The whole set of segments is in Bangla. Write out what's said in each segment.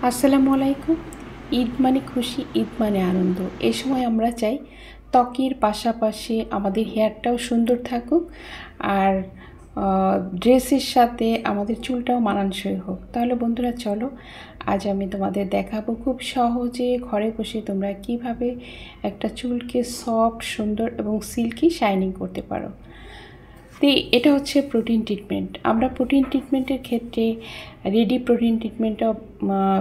আসসালামু আলাইকুম। ঈদ মানে খুশি, ঈদ মানে আনন্দ। এই সময় আমরা চাই ত্বকের পাশাপাশি আমাদের হেয়ারটাও সুন্দর থাকুক, আর ড্রেসের সাথে আমাদের চুলটাও মানানসই হোক। তাহলে বন্ধুরা চলো, আজ আমি তোমাদের দেখাবো খুব সহজে ঘরে বসে তোমরা কিভাবে একটা চুলকে সফট, সুন্দর এবং সিল্কি শাইনিং করতে পারো। তো এটা হচ্ছে প্রোটিন ট্রিটমেন্ট। আমরা প্রোটিন ট্রিটমেন্টের ক্ষেত্রে রেডি প্রোটিন ট্রিটমেন্টও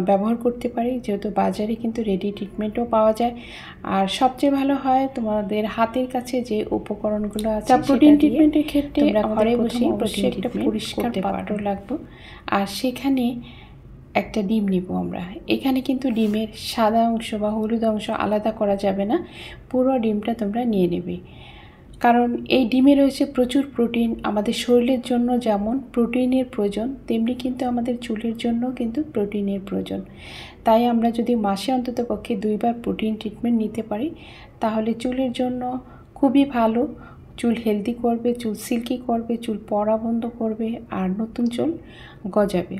ব্যবহার করতে পারি, যেহেতু বাজারে কিন্তু রেডি ট্রিটমেন্টও পাওয়া যায়। আর সবচেয়ে ভালো হয় তোমাদের হাতের কাছে যে উপকরণগুলো আছে, প্রোটিন ট্রিটমেন্টের ক্ষেত্রে আমরা ঘরে বসে অবশ্যই একটা পরিষ্কার পাত্র লাগবে। আর সেখানে একটা ডিম নিব আমরা। এখানে কিন্তু ডিমের সাদা অংশ বা হলুদ অংশ আলাদা করা যাবে না, পুরো ডিমটা তোমরা নিয়ে নেবে। কারণ এই ডিমে রয়েছে প্রচুর প্রোটিন। আমাদের শরীরের জন্য যেমন প্রোটিনের প্রয়োজন, তেমনি কিন্তু আমাদের চুলের জন্য কিন্তু প্রোটিনের প্রয়োজন। তাই আমরা যদি মাসে অন্ততপক্ষে 2 বার প্রোটিন ট্রিটমেন্ট নিতে পারি, তাহলে চুলের জন্য খুবই ভালো। চুল হেলদি করবে, চুল সিল্কি করবে, চুল পড়া বন্ধ করবে, আর নতুন চুল গজাবে।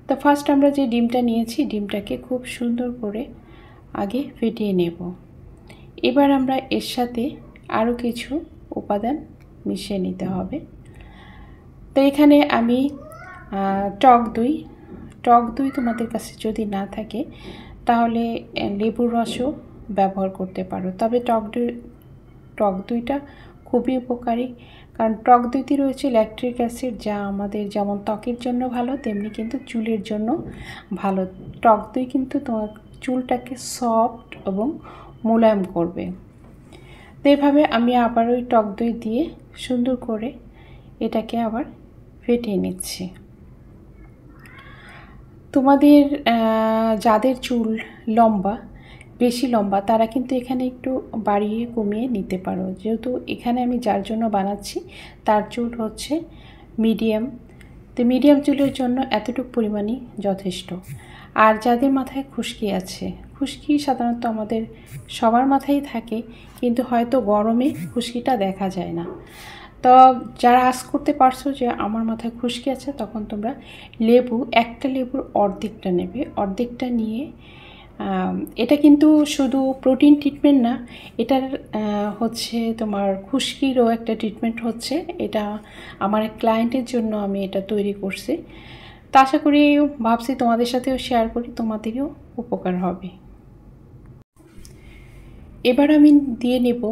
তো ফার্স্ট আমরা যে ডিমটা নিয়েছি, ডিমটাকে খুব সুন্দর করে আগে ফেটিয়ে নেব। এবার আমরা এর সাথে আরও কিছু উপাদান মিশিয়ে নিতে হবে। তো এখানে আমি টক দই তোমাদের কাছে যদি না থাকে তাহলে লেবুর রসও ব্যবহার করতে পারো। তবে টক দইটা খুবই উপকারী, কারণ টক দইতে রয়েছে ল্যাকটিক অ্যাসিড, যা আমাদের যেমন ত্বকের জন্য ভালো, তেমনি কিন্তু চুলের জন্য ভালো। টক দই কিন্তু তোমার চুলটাকে সফট এবং মোলায়েম করবে। তো এইভাবে আমি আবার ওই টক দই দিয়ে সুন্দর করে এটাকে আবার ফেটিয়ে নিচ্ছি। তোমাদের যাদের চুল লম্বা, বেশি লম্বা, তারা কিন্তু এখানে একটু বাড়িয়ে কমিয়ে নিতে পারো। যেহেতু এখানে আমি যার জন্য বানাচ্ছি তার চুল হচ্ছে মিডিয়াম, তো মিডিয়াম চুলের জন্য এতটুকু পরিমাণই যথেষ্ট। আর যাদের মাথায় খুশকি আছে, খুশকি সাধারণত আমাদের সবার মাথায় থাকে, কিন্তু হয়তো গরমে খুশকিটা দেখা যায় না। তো যারা আজ করতে পারছো যে আমার মাথায় খুশকি আছে, তখন তোমরা একটা লেবুর অর্ধেকটা নেবে। অর্ধেকটা নিয়ে এটা কিন্তু শুধু প্রোটিন ট্রিটমেন্ট না, এটার হচ্ছে তোমার খুশকিরও একটা ট্রিটমেন্ট হচ্ছে। এটা আমার এক ক্লায়েন্টের জন্য আমি এটা তৈরি করছি। তো আশা করি, ভাবছি তোমাদের সাথেও শেয়ার করি, তোমাদেরও উপকার হবে। এবার আমি দিয়ে নেব,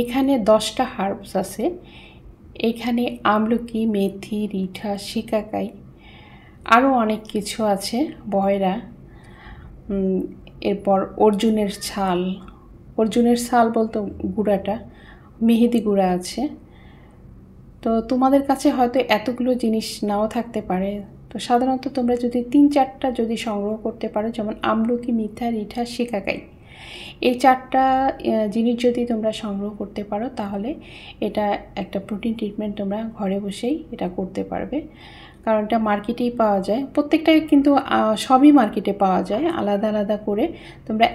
এখানে 10টা হার্বস আছে। এখানে আমলকি, মেথি, রিঠা, শিকাকাই, আরও অনেক কিছু আছে, বয়রা, এরপর অর্জুনের ছাল বলতো গুঁড়াটা, মেহেদি গুঁড়া আছে। তো তোমাদের কাছে হয়তো এতগুলো জিনিস নাও থাকতে পারে। তো সাধারণত তোমরা যদি 3-4টা যদি সংগ্রহ করতে পারো, যেমন আমলকি, মিথা, রিঠা, শিকাকাই, এই 4টা জিনিস যদি তোমরা সংগ্রহ করতে পারো, তাহলে এটা একটা প্রোটিন ট্রিটমেন্ট তোমরা ঘরে বসেই এটা করতে পারবে। কারণ এটা মার্কেটেই পাওয়া যায়, প্রত্যেকটাই কিন্তু সবই মার্কেটে পাওয়া যায়। আলাদা আলাদা করে তোমরা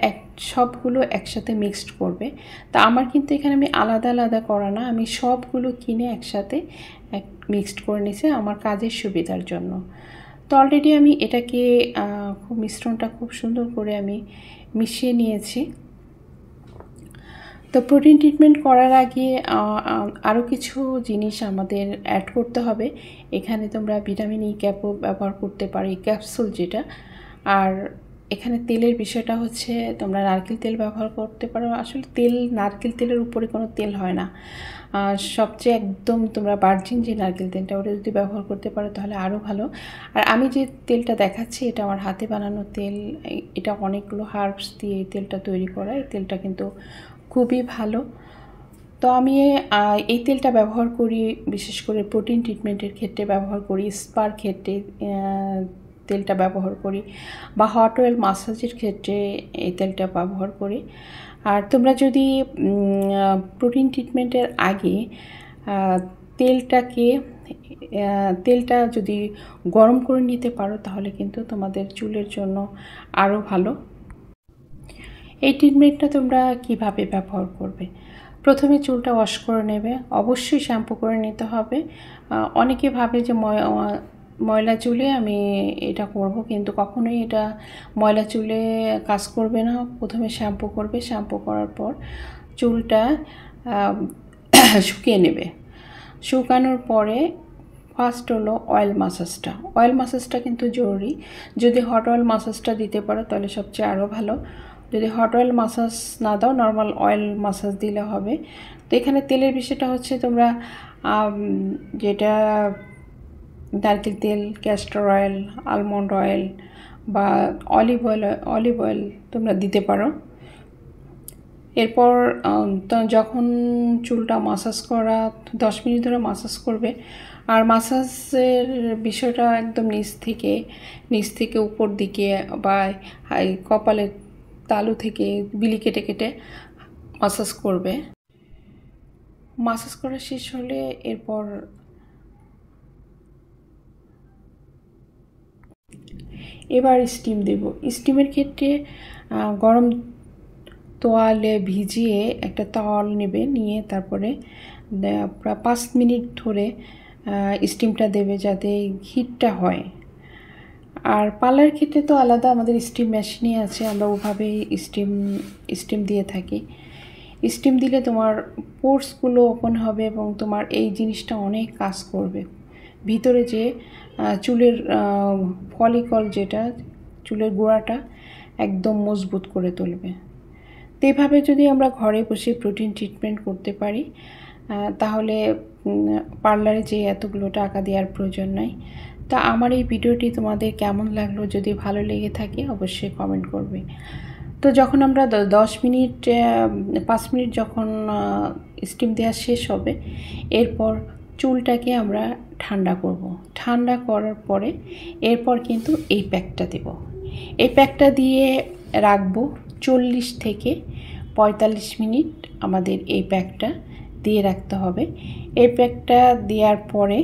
সবগুলো একসাথে মিক্সড করবে। তা আমার কিন্তু এখানে আমি আলাদা আলাদা করা না, আমি সবগুলো কিনে একসাথে মিক্সড করে নিয়েছি আমার কাজের সুবিধার জন্য। তো অলরেডি আমি এটাকে মিশ্রণটা খুব সুন্দর করে আমি মিশিয়ে নিয়েছি। তো প্রোটিন ট্রিটমেন্ট করার আগে আরও কিছু জিনিস আমাদের অ্যাড করতে হবে। এখানে তোমরা ভিটামিন ই ক্যাপও ব্যবহার করতে পারো, ক্যাপসুল যেটা। আর এখানে তেলের বিষয়টা হচ্ছে, তোমরা নারকেল তেল ব্যবহার করতে পারো। আসলে নারকেল তেলের উপরে কোনো তেল হয় না, সবচেয়ে একদম তোমরা ভার্জিন যে নারকেল তেলটা, ওটা যদি ব্যবহার করতে পারো তাহলে আরও ভালো। আর আমি যে তেলটা দেখাচ্ছি, এটা আমার হাতে বানানো তেল। এটা অনেকগুলো হার্বস দিয়ে এই তেলটা তৈরি করা। এই তেলটা কিন্তু খুবই ভালো। তো আমি এই তেলটা ব্যবহার করি, বিশেষ করে প্রোটিন ট্রিটমেন্টের ক্ষেত্রে ব্যবহার করি, স্পার ক্ষেত্রে তেলটা ব্যবহার করি, বা হট অয়েল মাসাজের ক্ষেত্রে এই তেলটা ব্যবহার করি। আর তোমরা যদি প্রোটিন ট্রিটমেন্টের আগে তেলটা যদি গরম করে নিতে পারো, তাহলে কিন্তু তোমাদের চুলের জন্য আরও ভালো। এই ট্রিটমেন্টটা তোমরা কিভাবে ব্যবহার করবে? প্রথমে চুলটা ওয়াশ করে নেবে, অবশ্যই শ্যাম্পু করে নিতে হবে। অনেকে ভাবে যে ময়লা চুলে আমি এটা করব, কিন্তু কখনোই এটা ময়লা চুলে কাজ করবে না। প্রথমে শ্যাম্পু করবে, শ্যাম্পু করার পর চুলটা শুকিয়ে নেবে। শুকানোর পরে ফার্স্ট হলো অয়েল মাসাজটা। অয়েল মাসাজটা কিন্তু জরুরি। যদি হট অয়েল মাসাজটা দিতে পারো তাহলে সবচেয়ে আরও ভালো। যদি হট অয়েল মাসাজ না দাও, নর্মাল অয়েল মাসাজ দিলে হবে। তো এখানে তেলের বিষয়টা হচ্ছে তোমরা যেটা নারকেল তেল, ক্যাস্টর অয়েল, আলমন্ড অয়েল বা অলিভ অয়েল তোমরা দিতে পারো। এরপর যখন চুলটা মাসাজ করা 10 মিনিট ধরে মাসাজ করবে। আর মাসাজের বিষয়টা একদম নিচ থেকে উপর দিকে বা কপালের তালু থেকে বিলি কেটে কেটে মাসাজ করবে। মাসাজ করা শেষ হলে এরপর এবার স্টিম দেব। স্টিমের ক্ষেত্রে গরম তোয়ালে ভিজিয়ে একটা তাওয়াল নেবে, নিয়ে তারপরে প্রায় 5 মিনিট ধরে স্টিমটা দেবে যাতে হিটটা হয়। আর পার্লার ক্ষেত্রে তো আলাদা আমাদের স্টিম মেশিনই আছে, আমরা ওভাবেই স্টিম দিয়ে থাকি। স্টিম দিলে তোমার পোর্সগুলো ওপেন হবে এবং তোমার এই জিনিসটা অনেক কাজ করবে। ভিতরে যে চুলের ফলিকল, যেটা চুলের গোড়াটা একদম মজবুত করে তুলবে। তো এভাবে যদি আমরা ঘরে বসে প্রোটিন ট্রিটমেন্ট করতে পারি তাহলে পার্লারে যে এতগুলো টাকা দেওয়ার প্রয়োজন নাই। তা আমার এই ভিডিওটি তোমাদের কেমন লাগলো? যদি ভালো লেগে থাকে অবশ্যই কমেন্ট করবে। তো যখন আমরা 5 মিনিট যখন স্টিম দেওয়া শেষ হবে, এরপর চুলটাকে আমরা ঠান্ডা করব। ঠান্ডা করার পরে এরপর কিন্তু এই প্যাকটা দেব। এই প্যাকটা দিয়ে রাখবো 40 থেকে 45 মিনিট। আমাদের এই প্যাকটা দিয়ে রাখতে হবে। এই প্যাকটা দেওয়ার পরে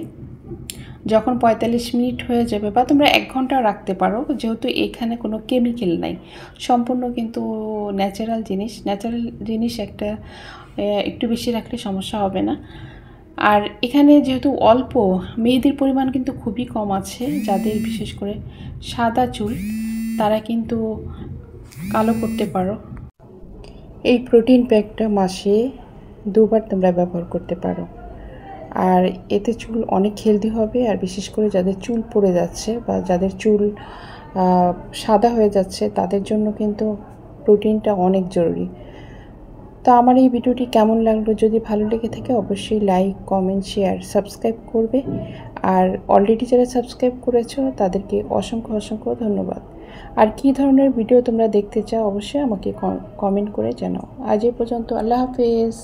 যখন 45 মিনিট হয়ে যাবে, বা তোমরা 1 ঘন্টা রাখতে পারো, যেহেতু এখানে কোনো কেমিক্যাল নাই, সম্পূর্ণ কিন্তু ন্যাচারাল জিনিস একটা একটু বেশি রাখলে সমস্যা হবে না। আর এখানে যেহেতু অল্প, মেহেদির পরিমাণ কিন্তু খুবই কম আছে। যাদের বিশেষ করে সাদা চুল তারা কিন্তু কালো করতে পারো। এই প্রোটিন প্যাকটা মাসে 2 বার তোমরা ব্যবহার করতে পারো। আর এতে চুল অনেক হেলদি হবে। আর বিশেষ করে যাদের চুল পড়ে যাচ্ছে বা যাদের চুল সাদা হয়ে যাচ্ছে তাদের জন্য কিন্তু প্রোটিনটা অনেক জরুরি। তো আমার এই ভিডিওটি কেমন লাগলো? যদি ভালো লেগে থাকে অবশ্যই লাইক, কমেন্ট, শেয়ার, সাবস্ক্রাইব করবে। আর অলরেডি যারা সাবস্ক্রাইব করেছো তাদেরকে অসংখ্য ধন্যবাদ। আর কী ধরনের ভিডিও তোমরা দেখতে চাও অবশ্যই আমাকে কমেন্ট করে জানাও। আজ এই পর্যন্ত, আল্লাহ হাফেজ।